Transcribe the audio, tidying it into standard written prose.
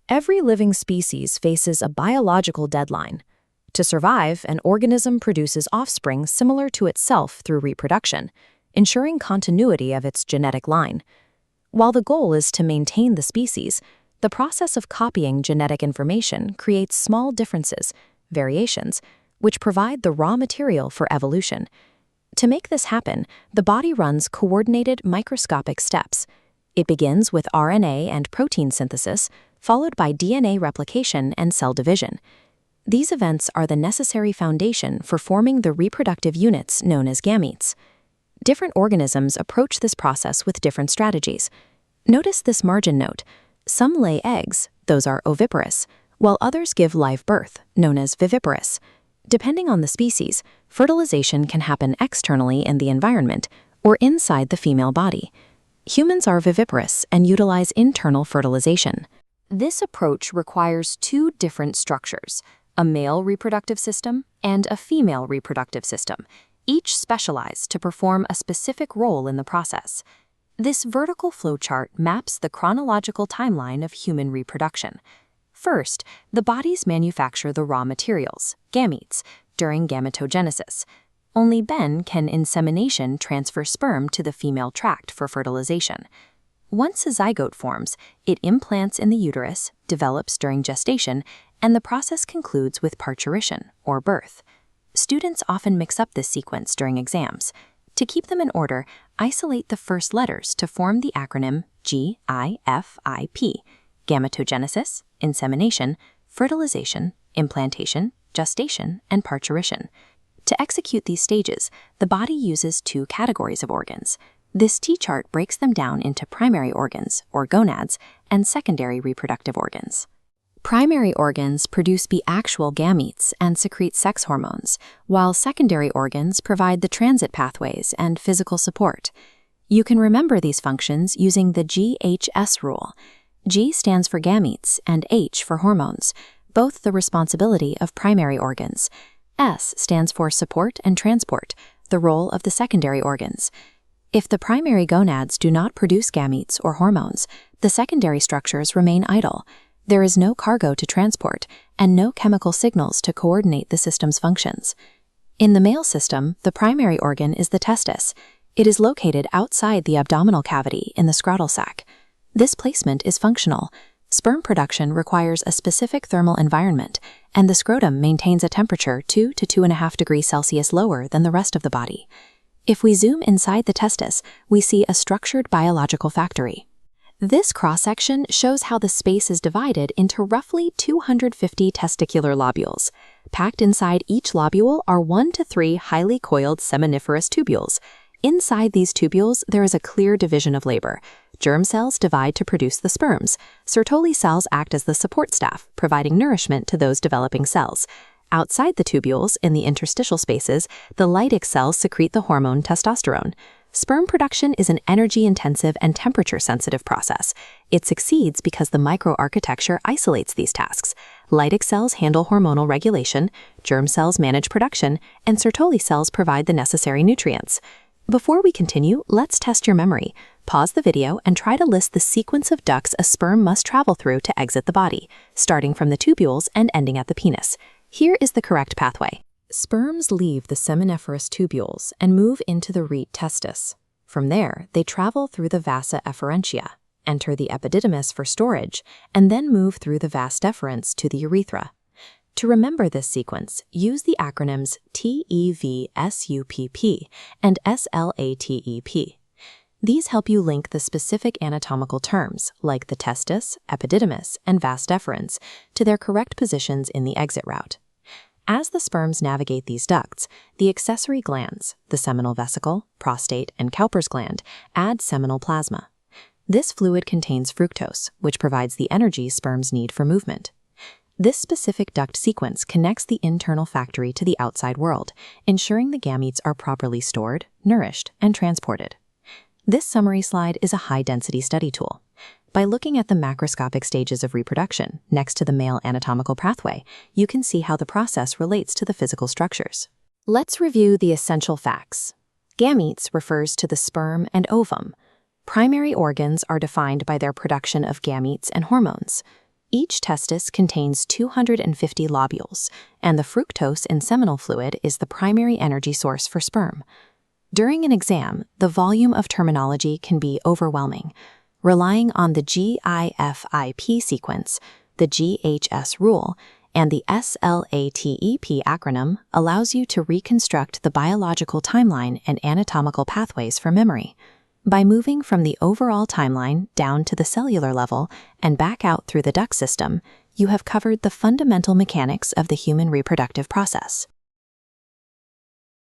Every living species faces a biological deadline. To survive, an organism produces offspring similar to itself through reproduction, ensuring continuity of its genetic line. While the goal is to maintain the species, the process of copying genetic information creates small differences, variations, which provide the raw material for evolution. To make this happen, the body runs coordinated microscopic steps. It begins with RNA and protein synthesis, followed by DNA replication and cell division. These events are the necessary foundation for forming the reproductive units known as gametes. Different organisms approach this process with different strategies. Notice this margin note. Some lay eggs, those are oviparous, while others give live birth, known as viviparous. Depending on the species, fertilization can happen externally in the environment or inside the female body. Humans are viviparous and utilize internal fertilization. This approach requires two different structures, a male reproductive system and a female reproductive system, each specialized to perform a specific role in the process. This vertical flowchart maps the chronological timeline of human reproduction. First, the bodies manufacture the raw materials, gametes, during gametogenesis. Only then can insemination transfer sperm to the female tract for fertilization. Once a zygote forms, it implants in the uterus, develops during gestation, and the process concludes with parturition, or birth. Students often mix up this sequence during exams. To keep them in order, isolate the first letters to form the acronym GIFIP: gametogenesis, insemination, fertilization, implantation, gestation, and parturition. To execute these stages, the body uses two categories of organs. This T-chart breaks them down into primary organs, or gonads, and secondary reproductive organs. Primary organs produce the actual gametes and secrete sex hormones, while secondary organs provide the transit pathways and physical support. You can remember these functions using the GHS rule. G stands for gametes and H for hormones, both the responsibility of primary organs. S stands for support and transport, the role of the secondary organs. If the primary gonads do not produce gametes or hormones, the secondary structures remain idle. There is no cargo to transport and no chemical signals to coordinate the system's functions. In the male system, the primary organ is the testis. It is located outside the abdominal cavity in the scrotal sac. This placement is functional. Sperm production requires a specific thermal environment, and the scrotum maintains a temperature 2 to 2.5 degrees Celsius lower than the rest of the body. If we zoom inside the testis, we see a structured biological factory. This cross-section shows how the space is divided into roughly 250 testicular lobules. Packed inside each lobule are 1 to 3 highly coiled seminiferous tubules. Inside these tubules, there is a clear division of labor. Germ cells divide to produce the sperms. Sertoli cells act as the support staff, providing nourishment to those developing cells. Outside the tubules, in the interstitial spaces, the Leydig cells secrete the hormone testosterone. Sperm production is an energy-intensive and temperature-sensitive process. It succeeds because the microarchitecture isolates these tasks. Leydig cells handle hormonal regulation, germ cells manage production, and Sertoli cells provide the necessary nutrients. Before we continue, let's test your memory. Pause the video and try to list the sequence of ducts a sperm must travel through to exit the body, starting from the tubules and ending at the penis. Here is the correct pathway. Sperms leave the seminiferous tubules and move into the rete testis. From there, they travel through the vasa efferentia, enter the epididymis for storage, and then move through the vas deferens to the urethra. To remember this sequence, use the acronyms TEVSUPP and SLATEP. These help you link the specific anatomical terms, like the testis, epididymis, and vas deferens, to their correct positions in the exit route. As the sperms navigate these ducts, the accessory glands, the seminal vesicle, prostate, and Cowper's gland, add seminal plasma. This fluid contains fructose, which provides the energy sperms need for movement. This specific duct sequence connects the internal factory to the outside world, ensuring the gametes are properly stored, nourished, and transported. This summary slide is a high-density study tool. By looking at the macroscopic stages of reproduction next to the male anatomical pathway, you can see how the process relates to the physical structures. Let's review the essential facts. Gametes refers to the sperm and ovum. Primary organs are defined by their production of gametes and hormones. Each testis contains 250 lobules, and the fructose in seminal fluid is the primary energy source for sperm. During an exam, the volume of terminology can be overwhelming. Relying on the GIFIP sequence, the GHS rule, and the SLATEP acronym allows you to reconstruct the biological timeline and anatomical pathways for memory. By moving from the overall timeline down to the cellular level and back out through the duct system, you have covered the fundamental mechanics of the human reproductive process.